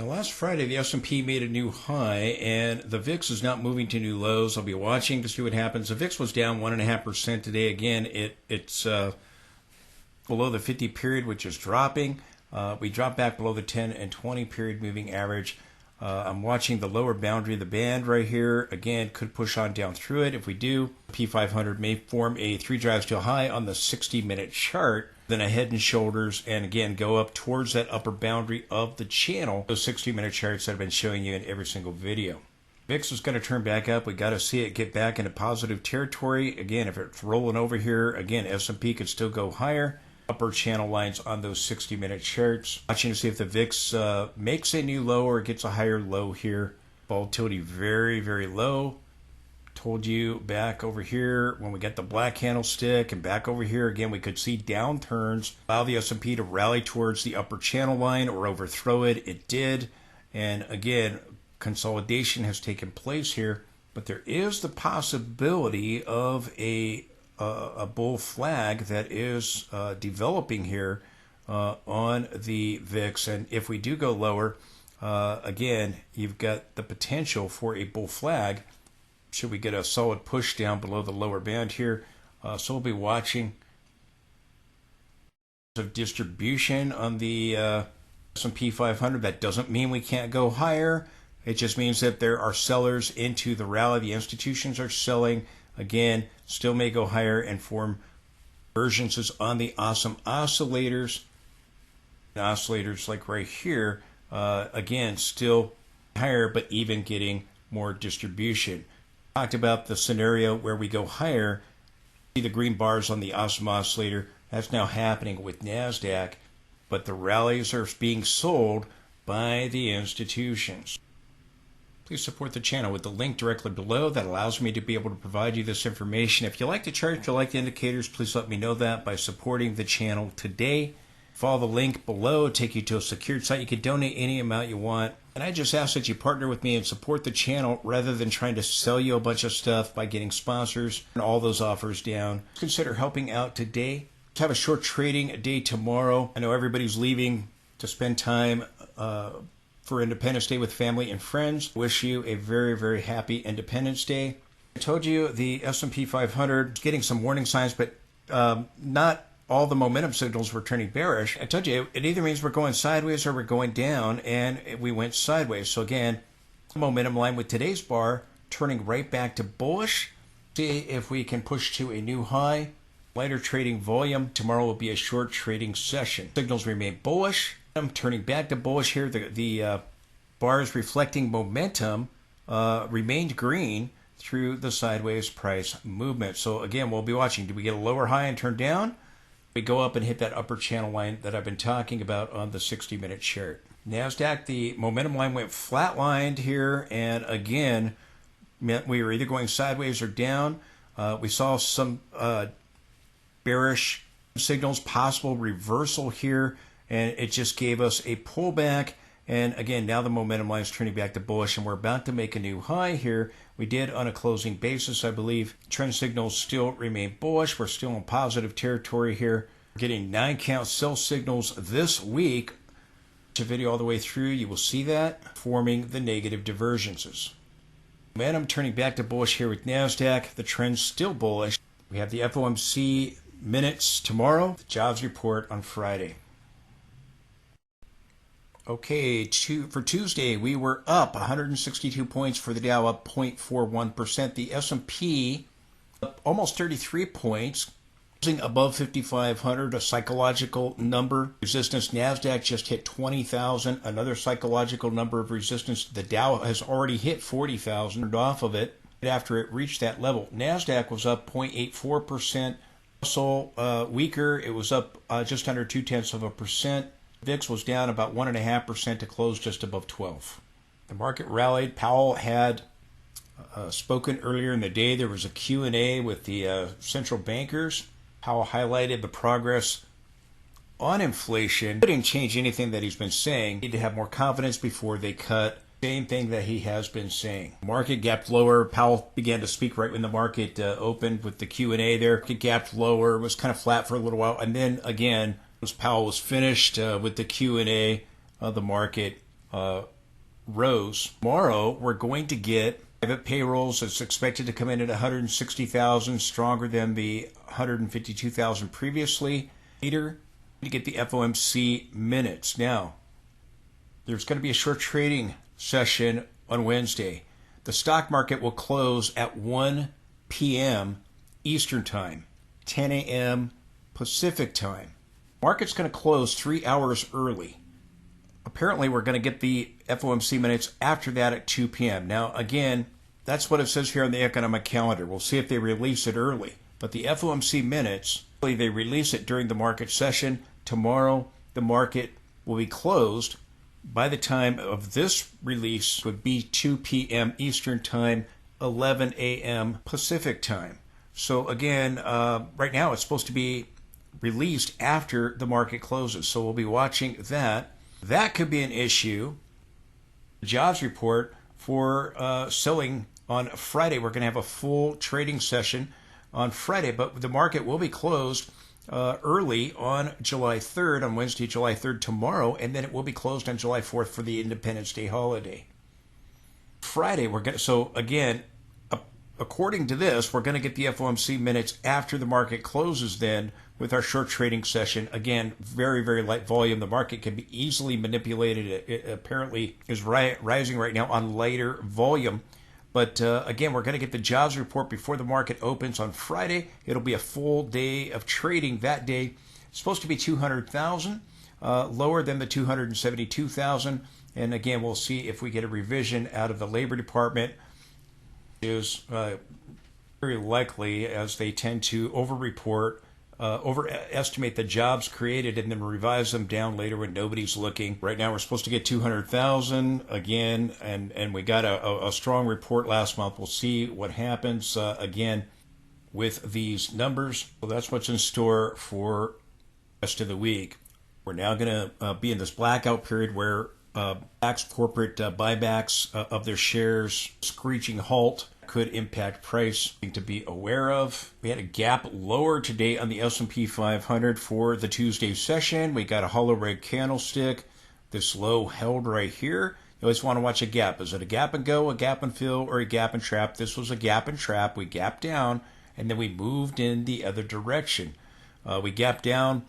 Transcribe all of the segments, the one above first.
Now, last Friday, the S&P made a new high, and the VIX is not moving to new lows. I'll be watching to see what happens. The VIX was down 1.5% today. Again, it's below the 50 period, which is dropping. We dropped back below the 10 and 20 period moving average. I'm watching the lower boundary of the band right here. Again, could push on down through it. If we do, P500 may form a 3 drives to a high on the 60-minute chart, then a head and shoulders, and again, go up towards that upper boundary of the channel, those 60-minute charts that I've been showing you in every single video. VIX is going to turn back up. We got to see it get back into positive territory. Again, if it's rolling over here, again, S&P could still go higher. Upper channel lines on those 60-minute charts. Watching to see if the VIX makes a new low or gets a higher low here. Volatility very, very low. Told you back over here when we get the black candlestick, and back over here again we could see downturns. Allow the S&P to rally towards the upper channel line or overthrow it. It did. And again, consolidation has taken place here. But there is the possibility of a bull flag that is developing here on the VIX. And if we do go lower, again, you've got the potential for a bull flag should we get a solid push down below the lower band here. So we'll be watching of distribution on the S&P 500. That doesn't mean we can't go higher. It just means that there are sellers into the rally. The institutions are selling. Again, still may go higher and form divergences on the awesome oscillators. Oscillators like right here, again, still higher, but even getting more distribution. Talked about the scenario where we go higher. See the green bars on the awesome oscillator. That's now happening with NASDAQ, but the rallies are being sold by the institutions. Please support the channel with the link directly below. That allows me to be able to provide you this information. If you like the chart, if you like the indicators, please let me know that by supporting the channel today. Follow the link below, take you to a secured site. You can donate any amount you want. And I just ask that you partner with me and support the channel rather than trying to sell you a bunch of stuff by getting sponsors and all those offers down. Consider helping out today. Let's have a short trading day tomorrow. I know everybody's leaving to spend time for Independence Day with family and friends. Wish you a very, very happy Independence Day. I told you the S&P 500 is getting some warning signs, but not all the momentum signals were turning bearish. I told you it either means we're going sideways or we're going down, and we went sideways. So again, momentum line with today's bar turning right back to bullish. See if we can push to a new high. Lighter trading volume. Tomorrow will be a short trading session. Signals remain bullish. I'm turning back to bullish here. The bars reflecting momentum remained green through the sideways price movement. So again, we'll be watching. Do we get a lower high and turn down? We go up and hit that upper channel line that I've been talking about on the 60-minute chart. NASDAQ, the momentum line went flatlined here, and again, meant we were either going sideways or down. We saw some bearish signals, possible reversal here, and it just gave us a pullback. And again, now the momentum line is turning back to bullish, and we're about to make a new high here. We did on a closing basis, I believe. Trend signals still remain bullish. We're still in positive territory here. We're getting 9 count sell signals this week. Watch the video all the way through. You will see that forming the negative divergences. Momentum turning back to bullish here with NASDAQ. The trend's still bullish. We have the FOMC minutes tomorrow. The jobs report on Friday. Okay, for Tuesday, we were up 162 points for the Dow, up 0.41%. The S&P up almost 33 points, closing above 5,500, a psychological number. Resistance, NASDAQ just hit 20,000, another psychological number of resistance. The Dow has already hit 40,000 off of it after it reached that level. NASDAQ was up 0.84%. Also weaker, it was up just under 0.2%. VIX was down about 1.5% to close just above 12. The market rallied. Powell had spoken earlier in the day. There was a Q&A with the central bankers. Powell highlighted the progress on inflation. He didn't change anything that he's been saying. Need to have more confidence before they cut. Same thing that he has been saying. Market gapped lower. Powell began to speak right when the market opened with the Q&A there. Market gapped lower. Was kind of flat for a little while. And then again, once Powell was finished with the Q&A, the market rows. Tomorrow, we're going to get private payrolls. It's expected to come in at 160,000, stronger than the 152,000 previously. Later, we get the FOMC minutes. Now, there's going to be a short trading session on Wednesday. The stock market will close at 1 p.m. Eastern Time, 10 a.m. Pacific Time. Market's going to close 3 hours early. Apparently, we're going to get the FOMC minutes after that at 2 p.m. Now, again, that's what it says here on the economic calendar. We'll see if they release it early. But the FOMC minutes, they release it during the market session. Tomorrow, the market will be closed. By the time of this release would be 2 p.m. Eastern Time, 11 a.m. Pacific Time. So again, right now it's supposed to be released after the market closes. So we'll be watching that. That could be an issue. Jobs report for selling on Friday. We're going to have a full trading session on Friday, but the market will be closed early on July 3rd, on Wednesday, July 3rd tomorrow, and then it will be closed on July 4th for the Independence Day holiday. Friday, so again, according to this, we're going to get the FOMC minutes after the market closes then with our short trading session. Again, very, very light volume. The market can be easily manipulated. It apparently is rising right now on lighter volume. But again, we're going to get the jobs report before the market opens on Friday. It'll be a full day of trading that day. It's supposed to be 200,000, lower than the 272,000. And again, we'll see if we get a revision out of the Labor Department. It is very likely, as they tend to overestimate the jobs created and then revise them down later when nobody's looking. Right now, we're supposed to get 200,000 again, and we got a strong report last month. We'll see what happens again with these numbers. So that's what's in store for the rest of the week. We're now going to be in this blackout period where corporate buybacks of their shares screeching halt could impact price to be aware of. We had a gap lower today on the S&P 500 for the Tuesday session. We got a hollow red candlestick. This low held right here. You always want to watch a gap. Is it a gap and go, a gap and fill, or a gap and trap? This was a gap and trap. We gapped down, and then we moved in the other direction. We gapped down.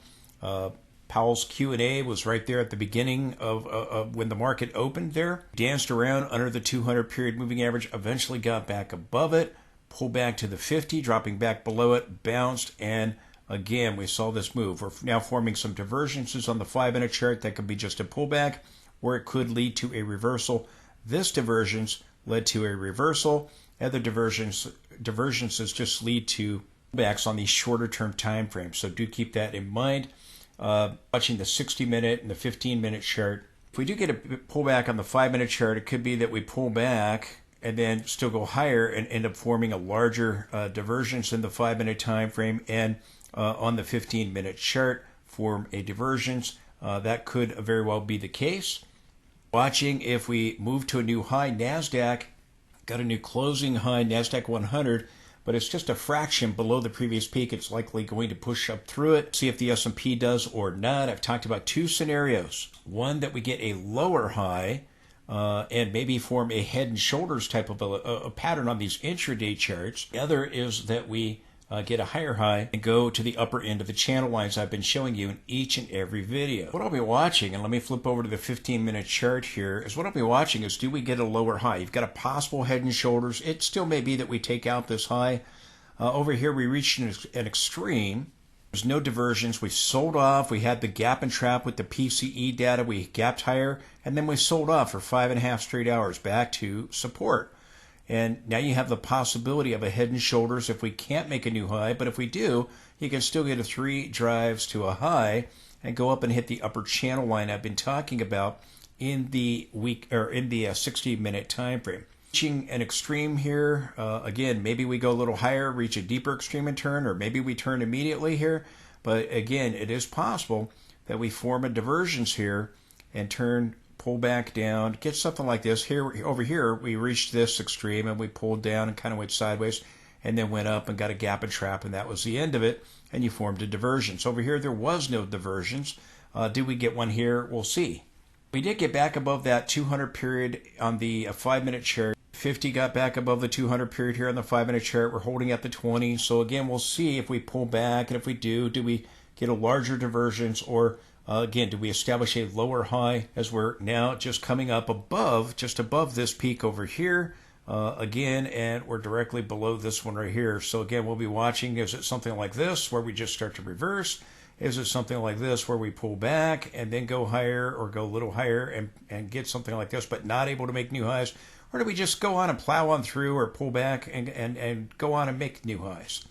Powell's Q&A was right there at the beginning of when the market opened there. Danced around under the 200 period moving average, eventually got back above it, pulled back to the 50, dropping back below it, bounced, and again, we saw this move. We're now forming some divergences on the 5-minute chart that could be just a pullback, or it could lead to a reversal. This divergence led to a reversal. Other divergences just lead to pullbacks on these shorter term time frames. So do keep that in mind. Watching the 60-minute and the 15-minute chart. If we do get a pullback on the 5-minute chart, it could be that we pull back and then still go higher and end up forming a larger divergence in the 5-minute time frame, and on the 15-minute chart form a divergence. That could very well be the case. Watching if we move to a new high. NASDAQ got a new closing high, NASDAQ 100, but it's just a fraction below the previous peak. It's likely going to push up through it. See if the S&P does or not. I've talked about two scenarios. One, that we get a lower high and maybe form a head and shoulders type of a pattern on these intraday charts. The other is that we get a higher high and go to the upper end of the channel lines I've been showing you in each and every video. What I'll be watching, and let me flip over to the 15-minute chart here, is what I'll be watching is, do we get a lower high? You've got a possible head and shoulders. It still may be that we take out this high. Over here, we reached an extreme. There's no diversions. We sold off. We had the gap and trap with the PCE data. We gapped higher, and then we sold off for 5.5 straight hours back to support. And now you have the possibility of a head and shoulders if we can't make a new high. But if we do, you can still get a 3 drives to a high and go up and hit the upper channel line I've been talking about in the week, or in the 60-minute time frame. Reaching an extreme here, again, maybe we go a little higher, reach a deeper extreme and turn, or maybe we turn immediately here. But again, it is possible that we form a divergence here and turn, pull back down, get something like this. Here, over here, we reached this extreme and we pulled down and kind of went sideways and then went up and got a gap and trap, and that was the end of it, and you formed a divergence. Over here, there was no divergence. Did we get one here? We'll see. We did get back above that 200 period on the 5-minute chart. 50 got back above the 200 period here on the 5-minute chart. We're holding at the 20. So again, we'll see if we pull back, and if we do we get a larger divergence, or again, do we establish a lower high as we're now just coming up above, just above this peak over here again, and we're directly below this one right here. So again, we'll be watching. Is it something like this where we just start to reverse? Is it something like this where we pull back and then go higher, or go a little higher and get something like this but not able to make new highs? Or do we just go on and plow on through, or pull back and go on and make new highs?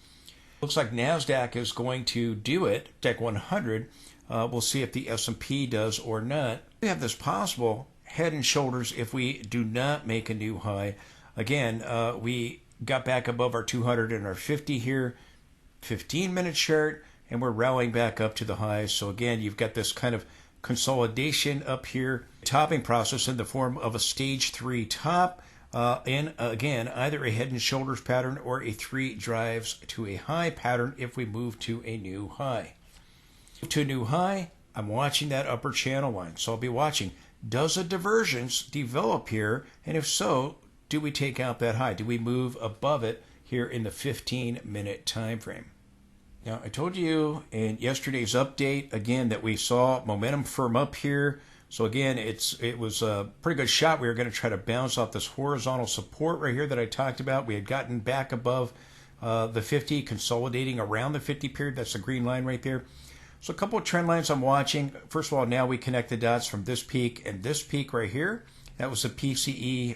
Looks like NASDAQ is going to do it, Tech 100. We'll see if the S&P does or not. We have this possible head and shoulders if we do not make a new high. Again, we got back above our 200 and our 50 here, 15-minute chart, and we're rallying back up to the highs. So again, you've got this kind of consolidation up here, topping process in the form of a stage 3 top, and again, either a head and shoulders pattern or a 3 drives to a high pattern if we move to a new high. To a new high, I'm watching that upper channel line. So I'll be watching, does a divergence develop here? And if so, do we take out that high? Do we move above it here in the 15-minute time frame? Now, I told you in yesterday's update, again, that we saw momentum firm up here. So again, it was a pretty good shot. We were going to try to bounce off this horizontal support right here that I talked about. We had gotten back above the 50, consolidating around the 50 period. That's the green line right there. So a couple of trend lines I'm watching. First of all, now we connect the dots from this peak and this peak right here. That was the PCE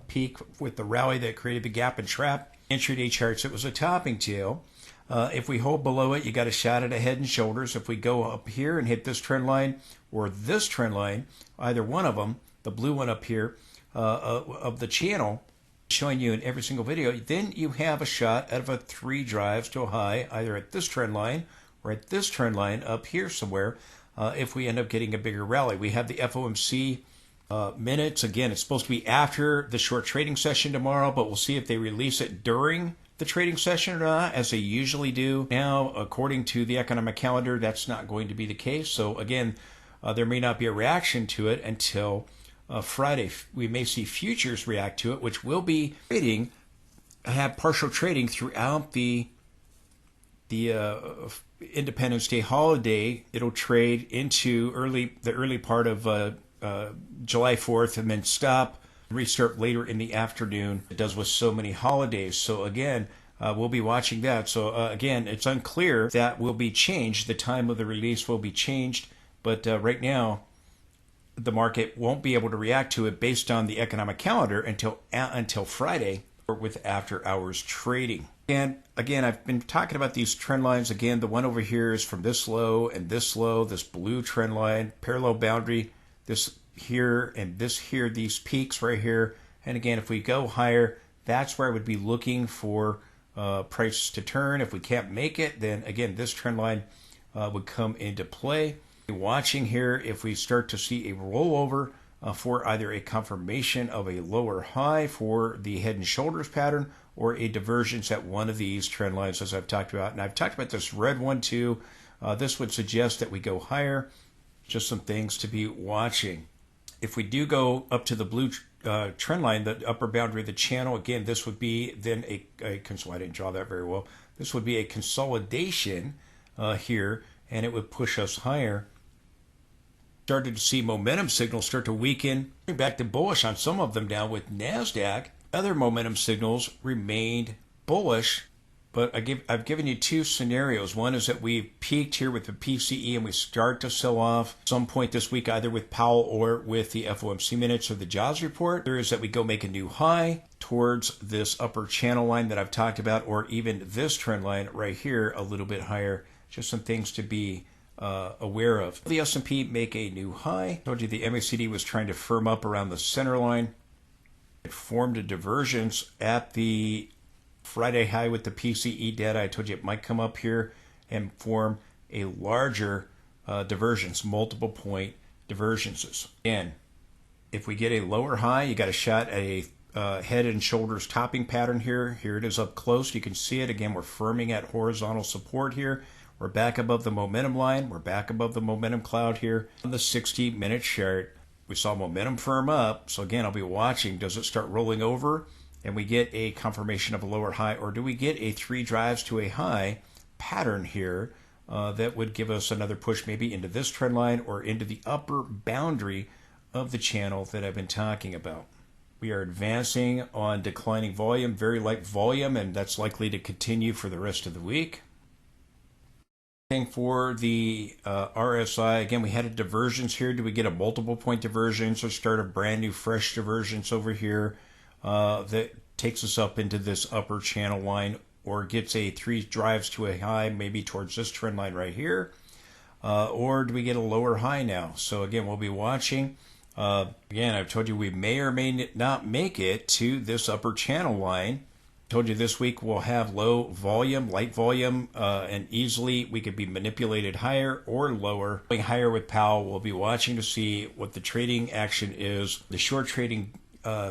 peak with the rally that created the gap and trap. Intraday charts, it was a topping tail. If we hold below it, you got a shot at a head and shoulders. If we go up here and hit this trend line or this trend line, either one of them, the blue one up here of the channel, showing you in every single video, then you have a shot out of a 3 drives to a high, either at this trend line or at this trend line up here somewhere, if we end up getting a bigger rally. We have the FOMC minutes. Again, it's supposed to be after the short trading session tomorrow, but we'll see if they release it during the trading session or not, as they usually do. Now, according to the economic calendar, that's not going to be the case. So again, there may not be a reaction to it until Friday. We may see futures react to it, which will be trading, have partial trading throughout the Independence Day holiday. It'll trade into the early part of July 4th and then stop, restart later in the afternoon. It does with so many holidays. So again, we'll be watching that. So again, it's unclear. That will be changed. The time of the release will be changed. But right now, the market won't be able to react to it based on the economic calendar until Friday with after hours trading. And again, I've been talking about these trend lines. Again, the one over here is from this low and this low, this blue trend line, parallel boundary, this here and this here, these peaks right here. And again, if we go higher, that's where I would be looking for prices to turn. If we can't make it, then again, this trend line would come into play. Watching here, if we start to see a rollover for either a confirmation of a lower high for the head and shoulders pattern, or a divergence at one of these trend lines, as I've talked about. And I've talked about this red one too. This would suggest that we go higher. Just some things to be watching. If we do go up to the blue trend line, the upper boundary of the channel, again, this would be then I didn't draw that very well. This would be a consolidation here, and it would push us higher. Started to see momentum signals start to weaken, back to bullish on some of them now with NASDAQ. Other momentum signals remained bullish, but I've given you 2 scenarios. One is that we peaked here with the PCE and we start to sell off some point this week, either with Powell or with the FOMC minutes or the jobs report. There is that we go make a new high towards this upper channel line that I've talked about, or even this trend line right here a little bit higher. Just some things to be aware of. The S&P make a new high. I told you the MACD was trying to firm up around the center line. It formed a divergence at the Friday high with the PCE data. I told you it might come up here and form a larger divergence, multiple point divergences. And if we get a lower high, you got a shot at a head and shoulders topping pattern here. Here it is up close. You can see it. Again, we're firming at horizontal support here. We're back above the momentum line. We're back above the momentum cloud here on the 60-minute chart. We saw momentum firm up. So again, I'll be watching. Does it start rolling over and we get a confirmation of a lower high, or do we get a 3 drives to a high pattern here that would give us another push maybe into this trend line or into the upper boundary of the channel that I've been talking about? We are advancing on declining volume, very light volume, and that's likely to continue for the rest of the week. For the RSI, again, we had a divergence here. Do we get a multiple point divergence or start a brand new fresh divergence over here that takes us up into this upper channel line, or gets a 3 drives to a high, maybe towards this trend line right here? Or do we get a lower high now? So again, we'll be watching. Again, I've told you we may or may not make it to this upper channel line. I told you this week we'll have low volume, light volume, and easily we could be manipulated higher or lower. Going higher with Powell, we'll be watching to see what the trading action is, the short trading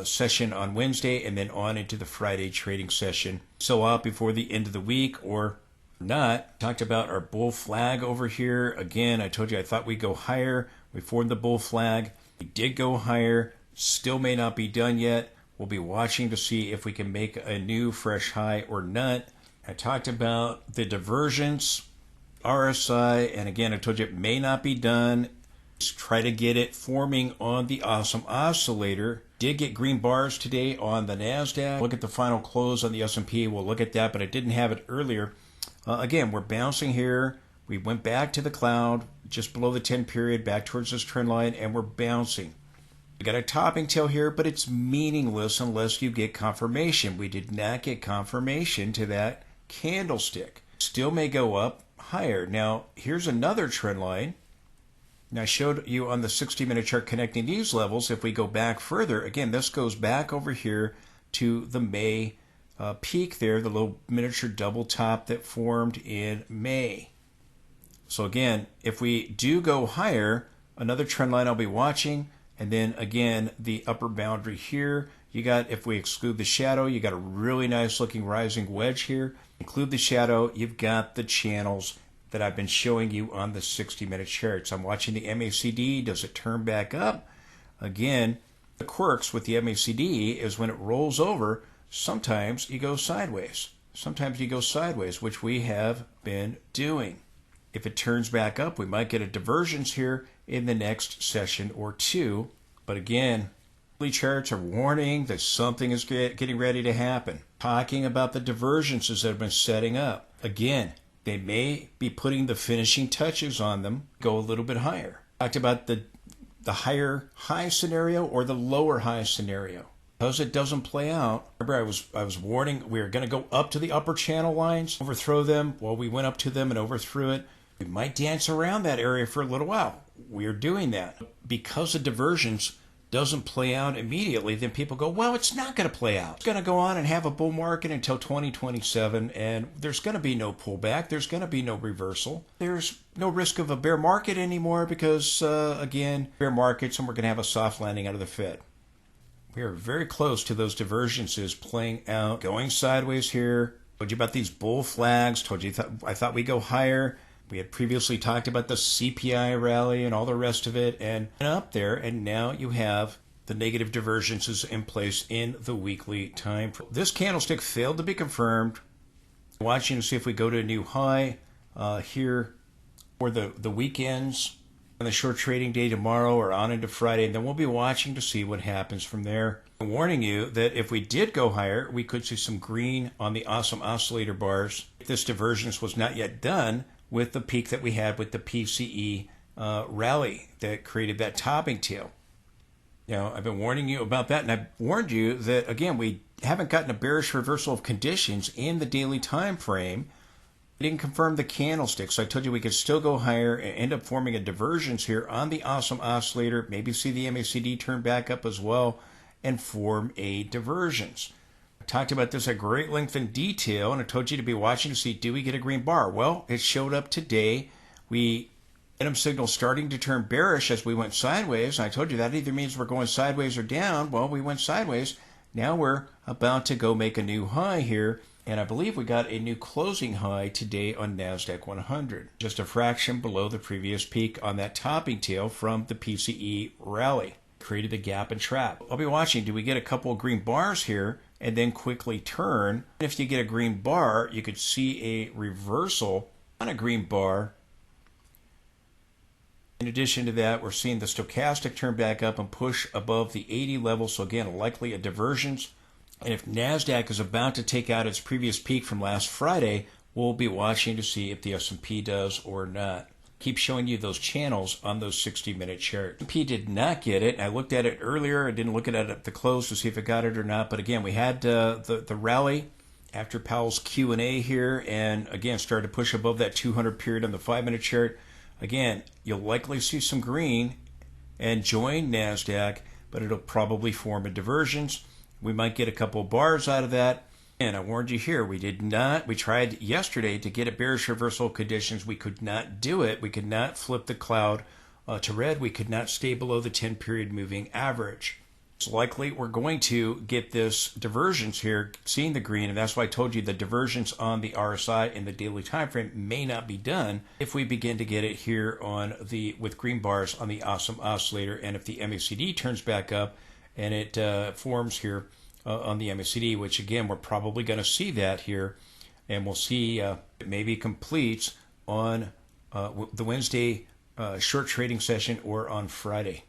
session on Wednesday, and then on into the Friday trading session. So out before the end of the week or not. Talked about our bull flag over here. Again, I told you I thought we'd go higher. We formed the bull flag. We did go higher. Still may not be done yet. We'll be watching to see if we can make a new fresh high or not. I talked about the divergence, RSI, and again, I told you it may not be done. Just try to get it forming on the awesome oscillator. Did get green bars today on the NASDAQ. Look at the final close on the S&P. We'll look at that, but I didn't have it earlier. Again, we're bouncing here. We went back to the cloud, just below the 10 period, back towards this trend line, and we're bouncing. We got a topping tail here, but it's meaningless unless you get confirmation. We did not get confirmation to that candlestick. Still may go up higher. Now, here's another trend line. Now, I showed you on the 60-minute chart connecting these levels. If we go back further, again, this goes back over here to the May peak there, the little miniature double top that formed in May. So again, if we do go higher, another trend line I'll be watching, and then again, the upper boundary here. You got, if we exclude the shadow, you got a really nice looking rising wedge here. Include the shadow, you've got the channels that I've been showing you on the 60-minute charts. I'm watching the MACD. Does it turn back up? Again, the quirks with the MACD is when it rolls over, sometimes you go sideways. Sometimes you go sideways, which we have been doing. If it turns back up, we might get a divergence here in the next session or two. But again, daily charts are warning that something is getting ready to happen. Talking about the divergences that have been setting up. Again, they may be putting the finishing touches on them, go a little bit higher. Talked about the higher high scenario or the lower high scenario. Because it doesn't play out, remember I was warning we were going to go up to the upper channel lines, overthrow them. Well, we went up to them and overthrew it. We might dance around that area for a little while. We're doing that. Because the divergence doesn't play out immediately, then people go, well, it's not going to play out. It's going to go on and have a bull market until 2027, and there's going to be no pullback. There's going to be no reversal. There's no risk of a bear market anymore because, again, bear markets, and we're going to have a soft landing out of the Fed. We are very close to those divergences playing out, going sideways here. Told you about these bull flags. Told you I thought we'd go higher. We had previously talked about the CPI rally and all the rest of it, and up there, and now you have the negative divergences in place in the weekly time. This candlestick failed to be confirmed. Watching to see if we go to a new high here for the weekends on the short trading day tomorrow or on into Friday, and then we'll be watching to see what happens from there. I'm warning you that if we did go higher, we could see some green on the awesome oscillator bars. If this divergence was not yet done, with the peak that we had with the PCE rally that created that topping tail. You know, I've been warning you about that, and I've warned you that, again, we haven't gotten a bearish reversal of conditions in the daily time frame. I didn't confirm the candlestick, so I told you we could still go higher and end up forming a divergence here on the awesome oscillator, maybe see the MACD turn back up as well and form a divergence. Talked about this at great length and detail, and I told you to be watching to see, do we get a green bar? Well, it showed up today. We momentum signal starting to turn bearish as we went sideways. I told you that either means we're going sideways or down. Well, we went sideways. Now we're about to go make a new high here, and I believe we got a new closing high today on NASDAQ 100, just a fraction below the previous peak on that topping tail from the PCE rally. created the gap and trap. I'll be watching. Do we get a couple of green bars here and then quickly turn? If you get a green bar, you could see a reversal on a green bar. In addition to that, we're seeing the stochastic turn back up and push above the 80 level. So again, likely a divergence. And if NASDAQ is about to take out its previous peak from last Friday, we'll be watching to see if the S&P does or not. Keep showing you those channels on those 60-minute charts. S&P did not get it. I looked at it earlier. I didn't look at it at the close to see if it got it or not. But again, we had the rally after Powell's Q&A here, and again started to push above that 200 period on the 5-minute chart. Again, you'll likely see some green and join NASDAQ, but it'll probably form a divergence. We might get a couple of bars out of that. And I warned you here, we tried yesterday to get a bearish reversal conditions. We could not do it. We could not flip the cloud to red. We could not stay below the 10-period moving average. It's likely we're going to get this divergence here, seeing the green, and that's why I told you the divergence on the RSI in the daily time frame may not be done if we begin to get it here on with green bars on the awesome oscillator, and if the MACD turns back up and it forms here on the MACD, which again we're probably going to see that here, and we'll see it maybe completes on the Wednesday short trading session or on Friday.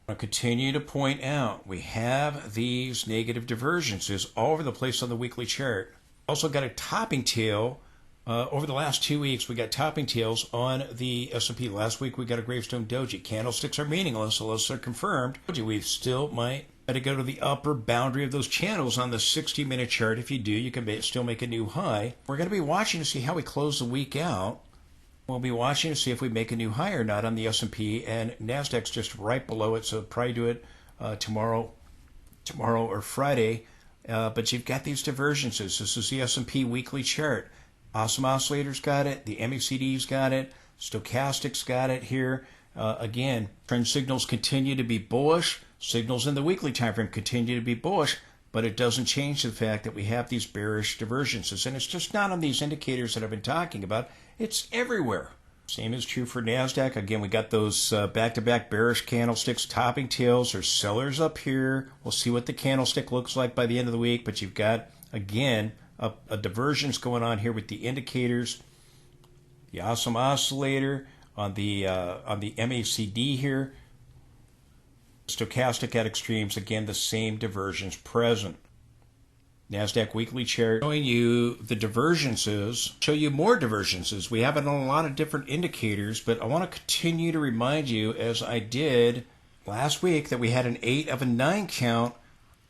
I'll continue to point out we have these negative divergences all over the place on the weekly chart. Also got a topping tail over the last 2 weeks. We got topping tails on the S&P. Last week we got a gravestone doji. Candlesticks are meaningless unless they're confirmed. We still might try to go to the upper boundary of those channels on the 60-minute chart. If you do, you can still make a new high. We're going to be watching to see how we close the week out. We'll be watching to see if we make a new high or not on the S&P, and NASDAQ's just right below it, so probably do it tomorrow or Friday. But you've got these divergences. This is the S&P weekly chart. Awesome oscillator's got it. The MACD's got it. Stochastic's got it here. Again, trend signals continue to be bullish. Signals in the weekly time frame continue to be bullish, but it doesn't change the fact that we have these bearish divergences. And it's just not on these indicators that I've been talking about. It's everywhere. Same is true for NASDAQ. Again, we got those back-to-back bearish candlesticks, topping tails. There's sellers up here. We'll see what the candlestick looks like by the end of the week. But you've got, again, a divergence going on here with the indicators. The awesome oscillator on the MACD here. Stochastic at extremes, again, the same divergence present. NASDAQ weekly chart showing you the divergences, show you more divergences. We have it on a lot of different indicators, but I want to continue to remind you, as I did last week, that we had an 8 of a 9 count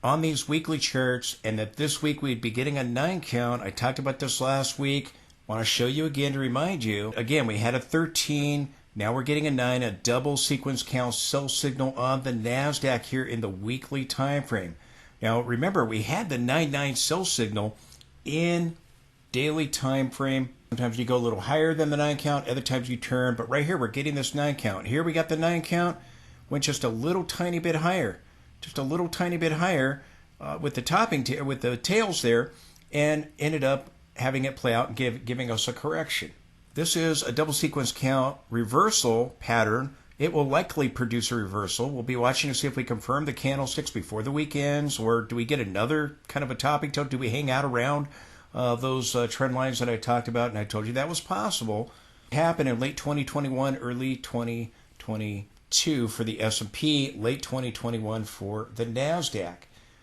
on these weekly charts, and that this week we'd be getting a 9 count. I talked about this last week. I want to show you again to remind you. Again, we had a 13. Now we're getting a 9, a double sequence count sell signal on the NASDAQ here in the weekly time frame. Now remember, we had the 9-9 sell signal in daily time frame. Sometimes you go a little higher than the 9 count, other times you turn, but right here we're getting this 9 count. Here we got the 9 count, went just a little tiny bit higher, just a little tiny bit higher with the with the tails there, and ended up having it play out and giving us a correction. This is a double sequence count reversal pattern. It will likely produce a reversal. We'll be watching to see if we confirm the candlesticks before the weekends, or do we get another kind of a topping tail? Do we hang out around those trend lines that I talked about? And I told you that was possible. It happened in late 2021, early 2022 for the S&P, late 2021 for the NASDAQ.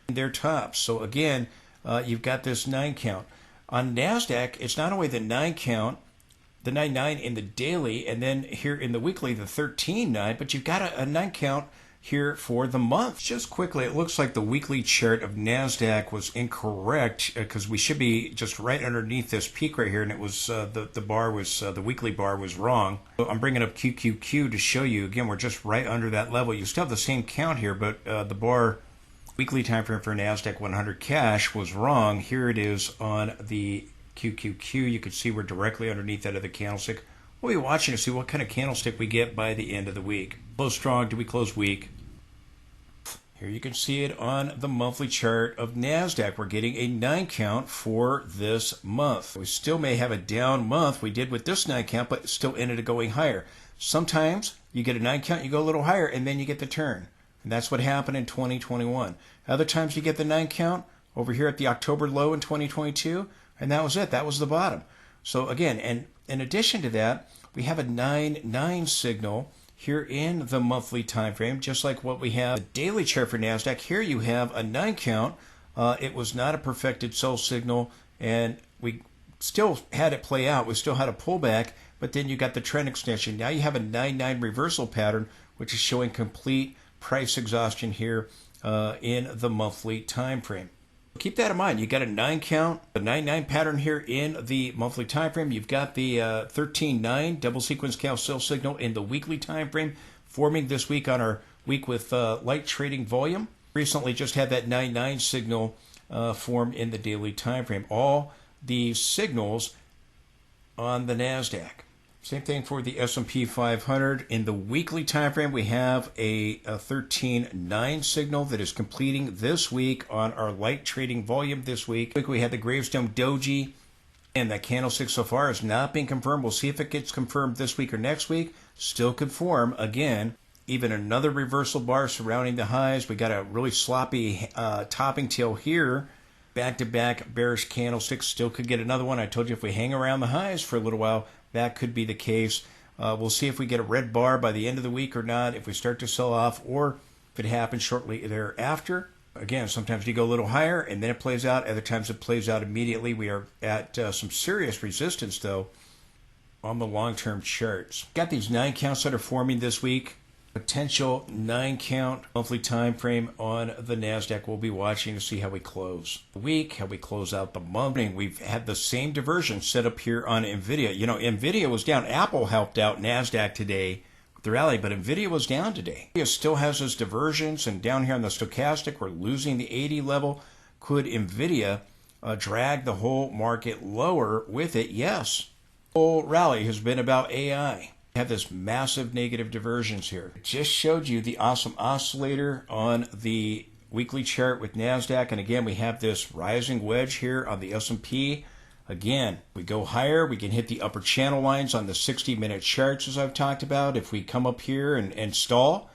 Their tops. So again, you've got this 9 count. On NASDAQ, it's not only the 9 count, the 9-9 in the daily, and then here in the weekly, the 13-9, but you've got a 9 count here for the month. Just quickly, it looks like the weekly chart of NASDAQ was incorrect because we should be just right underneath this peak right here, and it was the weekly bar was wrong. So I'm bringing up QQQ to show you. Again, we're just right under that level. You still have the same count here, but the bar weekly time frame for NASDAQ 100 cash was wrong. Here it is on the QQQ. You can see we're directly underneath that of the candlestick. We'll be watching to see what kind of candlestick we get by the end of the week. Close strong, do we close weak? Here you can see it on the monthly chart of NASDAQ. We're getting a 9 count for this month. We still may have a down month. We did with this 9 count, but it still ended up going higher. Sometimes you get a 9 count, you go a little higher, and then you get the turn. And that's what happened in 2021. Other times you get the 9 count over here at the October low in 2022, and that was it. That was the bottom. So again, and in addition to that, we have a 9-9 signal here in the monthly time frame, just like what we have the daily chart for NASDAQ. Here you have a 9 count. It was not a perfected sell signal, and we still had it play out. We still had a pullback, but then you got the trend extension. Now you have a 9-9 reversal pattern, which is showing complete price exhaustion here in the monthly time frame. Keep that in mind. You got a 9 count, a 9-9 pattern here in the monthly time frame. You've got the 13-9 double sequence cow sell signal in the weekly time frame, forming this week on our week with light trading volume. Recently just had that 9-9 signal form in the daily time frame. All the signals on the NASDAQ. Same thing for the S&P 500. In the weekly time frame, we have a 13-9 signal that is completing this week on our light trading volume this week. We had the Gravestone Doji, and that candlestick so far has not been confirmed. We'll see if it gets confirmed this week or next week. Still could form again. Even another reversal bar surrounding the highs. We got a really sloppy topping tail here. Back-to-back bearish candlesticks. Still could get another one. I told you if we hang around the highs for a little while, that could be the case. We'll see if we get a red bar by the end of the week or not, if we start to sell off, or if it happens shortly thereafter. Again, sometimes you go a little higher and then it plays out. Other times it plays out immediately. We are at some serious resistance, though, on the long-term charts. Got these 9 counts that are forming this week. Potential 9 count monthly time frame on the NASDAQ. We'll be watching to see how we close the week, how we close out the month. We've had the same diversion set up here on NVIDIA. You know, NVIDIA was down. Apple helped out NASDAQ today with the rally, but NVIDIA was down today. It still has those diversions, and down here on the stochastic, we're losing the 80 level. Could NVIDIA drag the whole market lower with it? Yes. The whole rally has been about AI. Have this massive negative divergence here. I just showed you the awesome oscillator on the weekly chart with NASDAQ, and again we have this rising wedge here on the S&P. Again, we go higher, we can hit the upper channel lines on the 60-minute charts, as I've talked about. If we come up here and stall,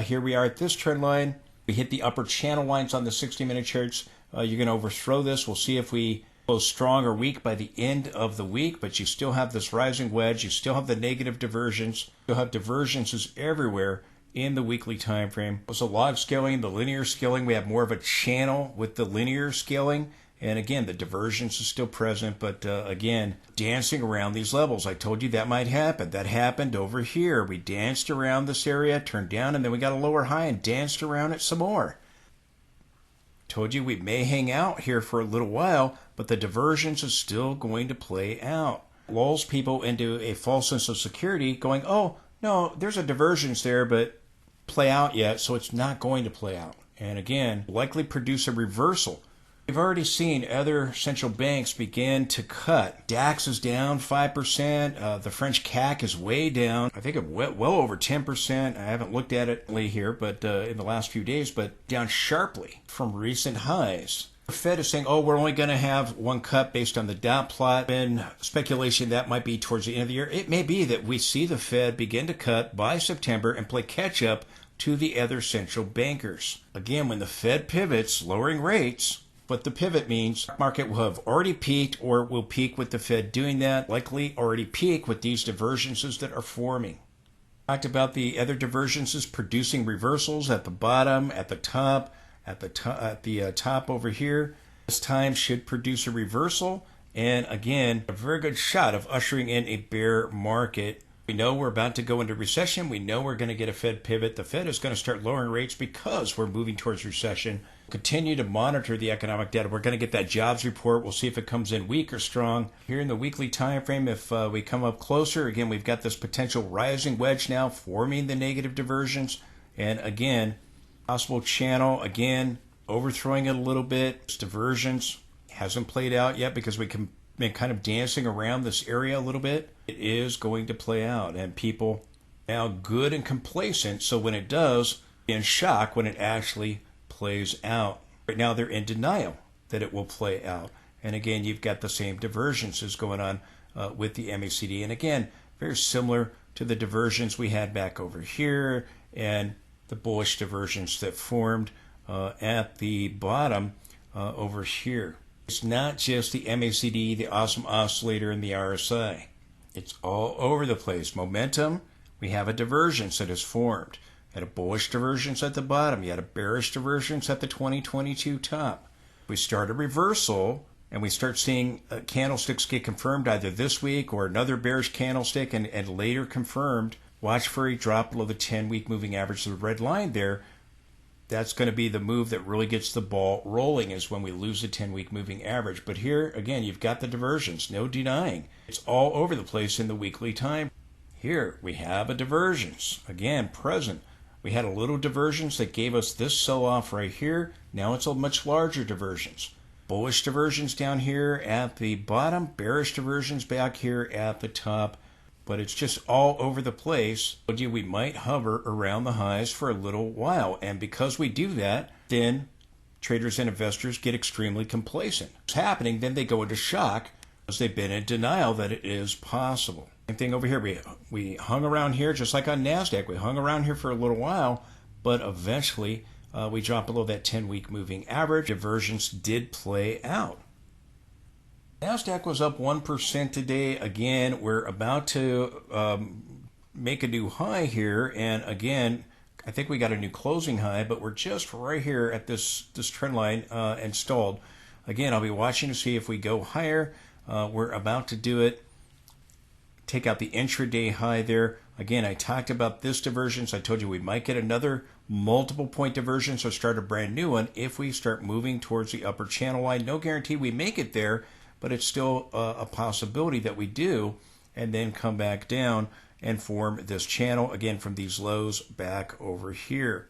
here we are at this trend line. We hit the upper channel lines on the 60-minute charts. You're going to overthrow this. We'll see if we go strong or weak by the end of the week, but you still have this rising wedge. You still have the negative diversions. You still have divergences everywhere in the weekly time frame. It was a log scaling, the linear scaling. We have more of a channel with the linear scaling. And again, the divergence is still present, but again, dancing around these levels. I told you that might happen. That happened over here. We danced around this area, turned down, and then we got a lower high and danced around it some more. Told you we may hang out here for a little while, but the divergence is still going to play out. Lulls people into a false sense of security, going, oh, no, there's a divergence there, but play out yet, so it's not going to play out. And again, likely produce a reversal. We've already seen other central banks begin to cut. DAX is down 5%. The French CAC is way down. I think it went well over 10%. I haven't looked at it here, but in the last few days, but down sharply from recent highs. The Fed is saying, oh, we're only going to have one cut based on the dot plot. And speculation that might be towards the end of the year. It may be that we see the Fed begin to cut by September and play catch up to the other central bankers. Again, when the Fed pivots, lowering rates, what the pivot means, the market will have already peaked or will peak with the Fed doing that, likely already peak with these divergences that are forming. Talked about the other divergences producing reversals at the bottom, at the top, at the top over here. This time should produce a reversal, and again, a very good shot of ushering in a bear market. We know we're about to go into recession. We know we're going to get a Fed pivot. The Fed is going to start lowering rates because we're moving towards recession. Continue to monitor the economic data. We're going to get that jobs report. We'll see if it comes in weak or strong. Here in the weekly time frame, if we come up closer, again, we've got this potential rising wedge now forming the negative diversions. And again, possible channel, again, overthrowing it a little bit. This divergence hasn't played out yet because we can been kind of dancing around this area a little bit. It is going to play out, and people now good and complacent, so when it does, in shock when it actually plays out. Right now they're in denial that it will play out. And again, you've got the same divergences going on with the MACD. And again, very similar to the diversions we had back over here. And the bullish divergence that formed at the bottom over here. It's not just the MACD, the awesome oscillator, and the RSI. It's all over the place. Momentum, we have a divergence that is formed. You had a bullish divergence at the bottom. You had a bearish divergence at the 2022 top. We start a reversal, and we start seeing candlesticks get confirmed either this week or another bearish candlestick and later confirmed. Watch for a drop below the 10-week moving average, the red line there. That's going to be the move that really gets the ball rolling, is when we lose the 10-week moving average. But here, again, you've got the divergence, no denying. It's all over the place in the weekly time. Here, we have a divergence, again, present. We had a little divergence that gave us this sell-off right here. Now it's a much larger divergence. Bullish divergence down here at the bottom, bearish divergence back here at the top. But it's just all over the place. We might hover around the highs for a little while. And because we do that, then traders and investors get extremely complacent. What's happening, then they go into shock because they've been in denial that it is possible. Same thing over here. We hung around here just like on NASDAQ. We hung around here for a little while, but eventually we dropped below that 10-week moving average. Divergence did play out. NASDAQ was up 1% today. Again, we're about to make a new high here. And again, I think we got a new closing high, but we're just right here at this trend line installed. Again, I'll be watching to see if we go higher. We're about to do it. Take out the intraday high there. Again, I talked about this divergence. I told you we might get another multiple point divergence or start a brand new one if we start moving towards the upper channel line. No guarantee we make it there, but it's still a possibility that we do, and then come back down and form this channel again from these lows back over here.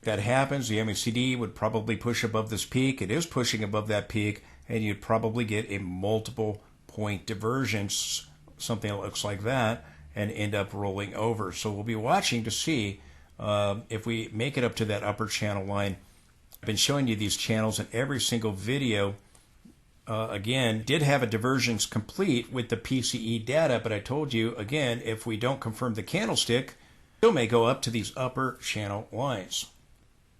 If that happens, the MACD would probably push above this peak. It is pushing above that peak, and you'd probably get a multiple point divergence, something that looks like that, and end up rolling over. So we'll be watching to see if we make it up to that upper channel line. I've been showing you these channels in every single video. Again, did have a divergence complete with the PCE data, but I told you, again, if we don't confirm the candlestick, it still may go up to these upper channel lines.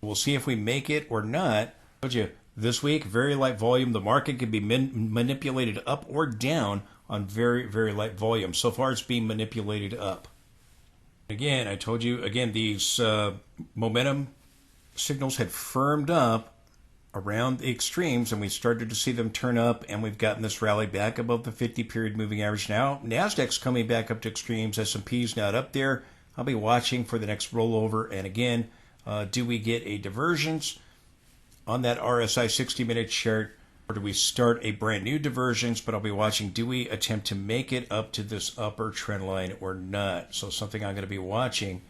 We'll see if we make it or not. I told you, this week, very light volume. The market can be manipulated up or down on very, very light volume. So far, it's being manipulated up. Again, I told you, again, these momentum signals had firmed up around the extremes, and we started to see them turn up, and we've gotten this rally back above the 50-period moving average now. NASDAQ's coming back up to extremes. S&P's not up there. I'll be watching for the next rollover. And again, do we get a divergence on that RSI 60-minute chart, or do we start a brand new divergence? But I'll be watching, do we attempt to make it up to this upper trend line or not? So something I'm going to be watching.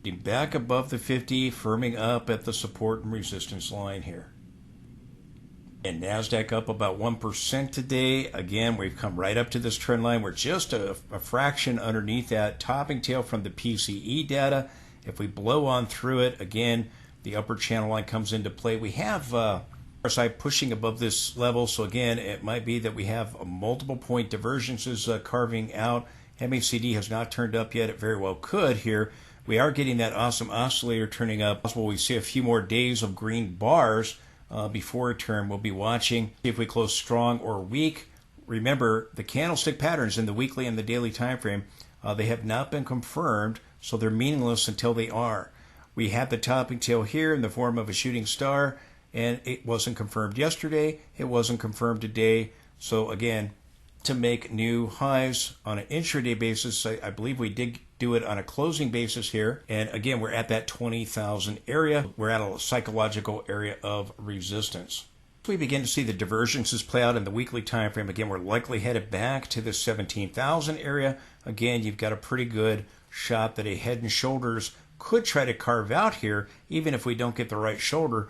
Back above the 50, firming up at the support and resistance line here. And NASDAQ up about 1% today. Again, we've come right up to this trend line. We're just a fraction underneath that topping tail from the PCE data. If we blow on through it, again, the upper channel line comes into play. We have RSI pushing above this level. So again, it might be that we have a multiple point divergences carving out. MACD has not turned up yet. It very well could here. We are getting that awesome oscillator turning up. Well, we see a few more days of green bars before a turn. We'll be watching if we close strong or weak. Remember, the candlestick patterns in the weekly and the daily time frame, they have not been confirmed, so they're meaningless until they are. We had the topping tail here in the form of a shooting star, and it wasn't confirmed yesterday. It wasn't confirmed today. So again, to make new highs on an intraday basis, I believe we did do it on a closing basis here. And again, we're at that 20,000 area. We're at a psychological area of resistance. If we begin to see the divergences play out in the weekly time frame, again, we're likely headed back to the 17,000 area. Again, you've got a pretty good shot that a head and shoulders could try to carve out here. Even if we don't get the right shoulder,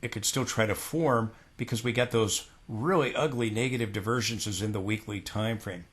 it could still try to form because we got those really ugly negative divergences in the weekly time frame.